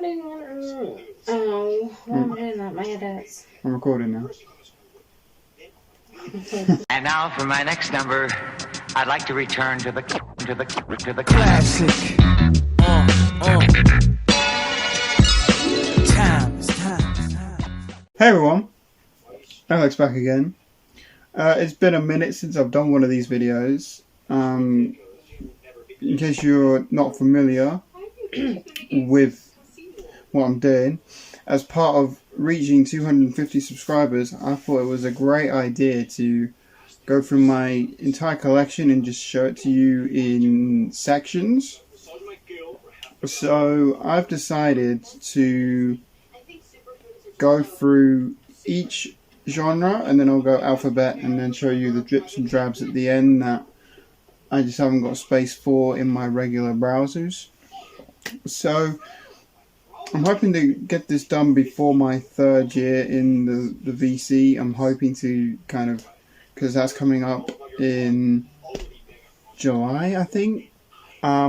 Oh, why am I doing that? My head hurts. I'm recording now. And now for my next number, I'd like to return to the classic. Time. Hey everyone, Alex back again. It's been a minute since I've done one of these videos. In case you're not familiar with what I'm doing, as part of reaching 250 subscribers, I thought it was a great idea to go through my entire collection and just show it to you in sections. So I've decided to go through each genre and then I'll go alphabet and then show you the drips and drabs at the end that I just haven't got space for in my regular browsers. So I'm hoping to get this done before my third year in the VC. I'm hoping to because that's coming up in July, I think. I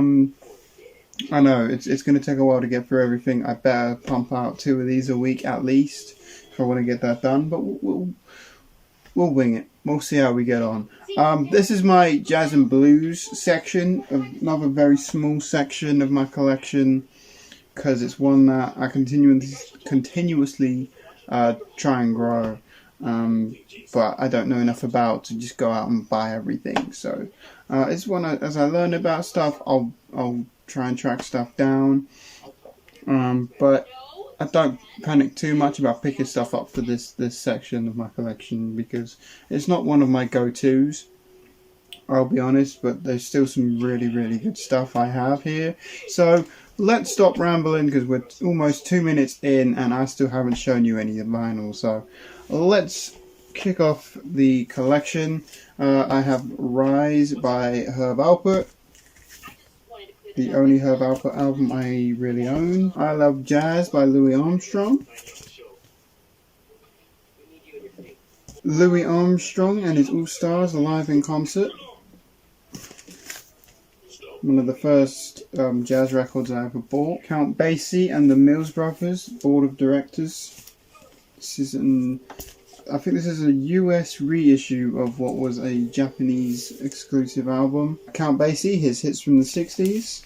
know it's going to take a while to get through everything. I better pump out 2 of these a week at least if I want to get that done. But we'll wing it. We'll see how we get on. This is my jazz and blues section, another very small section of my collection, because it's one that I continuously try and grow. But I don't know enough about to just go out and buy everything. So it's one as I learn about stuff, I'll try and track stuff down. But I don't panic too much about picking stuff up for this section of my collection because it's not one of my go-tos, I'll be honest, but there's still some really good stuff I have here. So let's stop rambling because we're almost 2 minutes in and I still haven't shown you any of the vinyl. So let's kick off the collection. I have Rise by Herb Alpert, the only Herb Alpert album I really own. I Love Jazz by Louis Armstrong. Louis Armstrong and his All-Stars live in concert. One of the first jazz records I ever bought. Count Basie and the Mills Brothers, Board of Directors. I think this is a US reissue of what was a Japanese exclusive album. Count Basie, his hits from the 60s.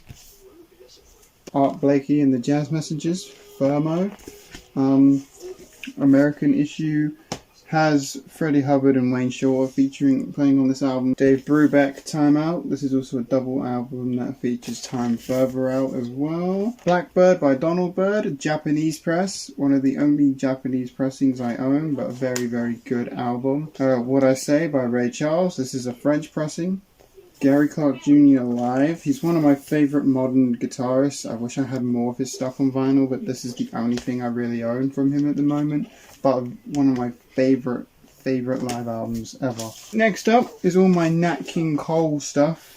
Art Blakey and the Jazz Messengers, Fermo. American issue has Freddie Hubbard and Wayne Shorter playing on this album. Dave Brubeck, Time Out. This is also a double album that features Time Further Out as well. Blackbird by Donald Byrd, Japanese press. One of the only Japanese pressings I own, but a very good album. What I Say by Ray Charles. This is a French pressing. Gary Clark Jr. Live. He's one of my favourite modern guitarists. I wish I had more of his stuff on vinyl, but this is the only thing I really own from him at the moment. But one of my favourite live albums ever. Next up is all my Nat King Cole stuff,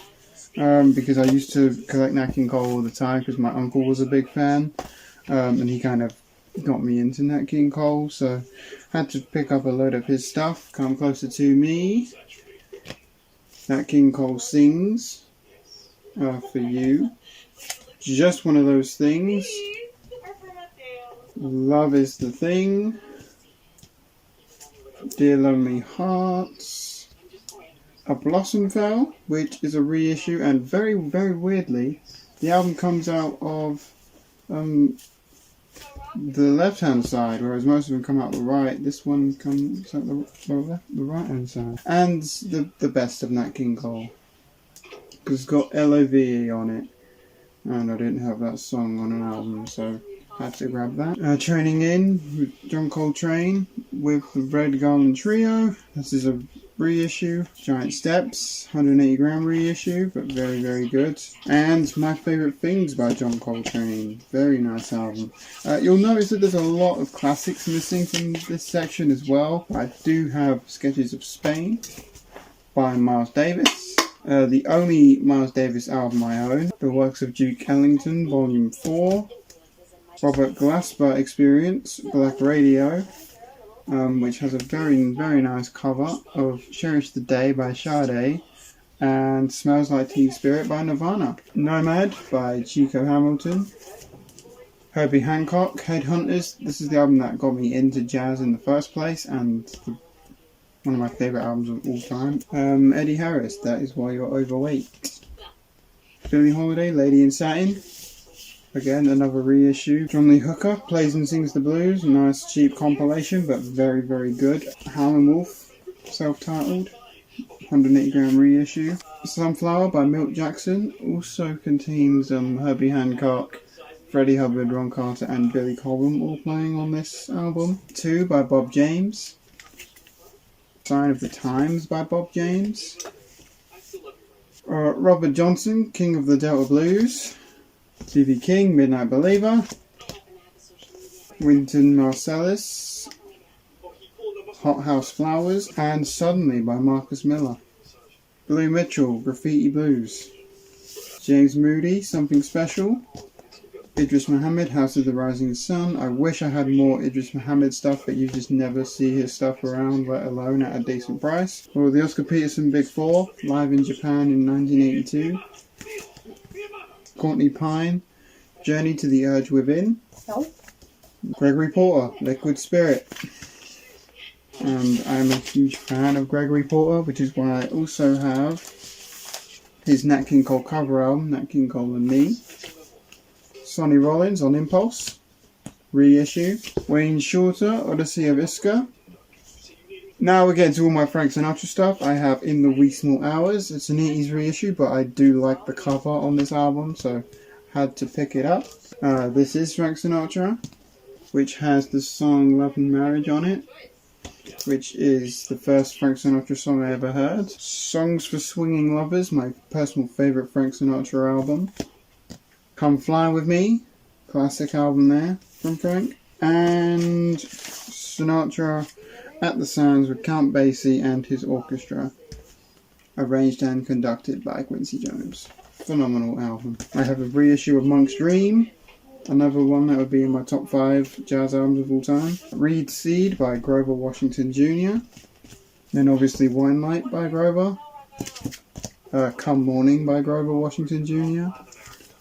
because I used to collect Nat King Cole all the time because my uncle was a big fan, and he kind of got me into Nat King Cole, so I had to pick up a load of his stuff. Come Closer to Me. Nat King Cole Sings, For You. Just one of those things. Love Is the Thing. Dear Lonely Hearts. A Blossom Fell, which is a reissue, and very weirdly, the album comes out of the left hand side, whereas most of them come out the right. This one comes out the right hand side. And the best of Nat King Cole, because it's got LOVE on it, and I didn't have that song on an album, so had to grab that. Training In with John Coltrane with the Red Garland Trio. This is a reissue. Giant Steps, 180 gram reissue, but very good. And My Favourite Things by John Coltrane. Very nice album. You'll notice that there's a lot of classics missing from this section as well. I do have Sketches of Spain by Miles Davis. The only Miles Davis album I own. The Works of Duke Ellington, Volume 4. Robert Glasper Experience, Black Radio, which has a very nice cover of Cherish the Day by Sade and Smells Like Teen Spirit by Nirvana. Nomad by Chico Hamilton. Herbie Hancock, Headhunters. This is the album that got me into jazz in the first place, and one of my favourite albums of all time. Eddie Harris, That Is Why You're Overweight. Billie Holiday, Lady in Satin. Again, another reissue. John Lee Hooker, Plays and Sings the Blues. Nice cheap compilation, but very, very good. Howlin' Wolf, self-titled. 180 gram reissue. Sunflower by Milt Jackson also contains Herbie Hancock, Freddie Hubbard, Ron Carter and Billy Cobham all playing on this album. 2 by Bob James. Sign of the Times by Bob James. Robert Johnson, King of the Delta Blues. B.B. King, Midnight Believer. Wynton Marsalis, Hothouse Flowers, and Suddenly by Marcus Miller. Blue Mitchell, Graffiti Blues. James Moody, Something Special. Idris Muhammad, House of the Rising Sun. I wish I had more Idris Muhammad stuff, but you just never see his stuff around, let alone at a decent price. Or the Oscar Peterson Big Four, live in Japan in 1982. Courtney Pine, Journey to the Urge Within. Gregory Porter, Liquid Spirit. And I'm a huge fan of Gregory Porter, which is why I also have his Nat King Cole cover album, Nat King Cole and Me. Sonny Rollins on Impulse, reissue. Wayne Shorter, Odyssey of Iska. Now we're getting to all my Frank Sinatra stuff. I have In the Wee Small Hours. It's an 80s reissue, but I do like the cover on this album, so had to pick it up. This is Frank Sinatra, which has the song Love and Marriage on it, which is the first Frank Sinatra song I ever heard. Songs for Swinging Lovers, my personal favourite Frank Sinatra album. Come Fly With Me, classic album there from Frank. And Sinatra at the Sands with Count Basie and his orchestra, arranged and conducted by Quincy Jones. Phenomenal album. I have a reissue of Monk's Dream, another one that would be in my top 5 jazz albums of all time. Reed Seed by Grover Washington Jr. Then obviously Wine Light by Grover. Come Morning by Grover Washington Jr.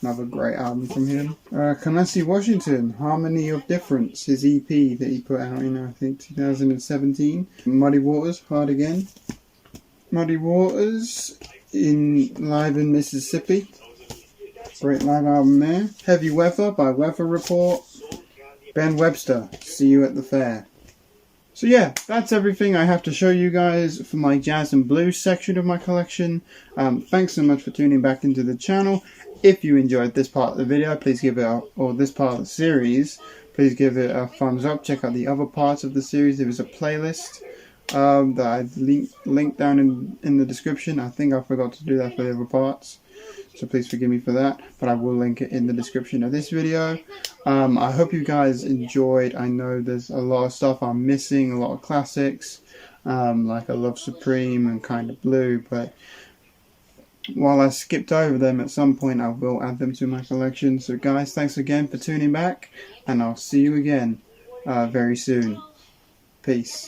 Another great album from him. Kamasi Washington, Harmony of Difference, his EP that he put out in, I think, 2017. Muddy Waters, Hard Again. Muddy Waters live in Mississippi. Great live album there. Heavy Weather by Weather Report. Ben Webster, See You at the Fair. So yeah, that's everything I have to show you guys for my jazz and blues section of my collection. Thanks so much for tuning back into the channel. If you enjoyed this part of the video, please give it or this part of the series, please give it a thumbs up. Check out the other parts of the series. There is a playlist that I've linked down in the description. I think I forgot to do that for the other parts, so please forgive me for that, but I will link it in the description of this video. I hope you guys enjoyed. I know there's a lot of stuff I'm missing, a lot of classics, like I Love Supreme and Kind of Blue, but while I skipped over them, at some point I will add them to my collection. So guys, thanks again for tuning back, and I'll see you again very soon. Peace.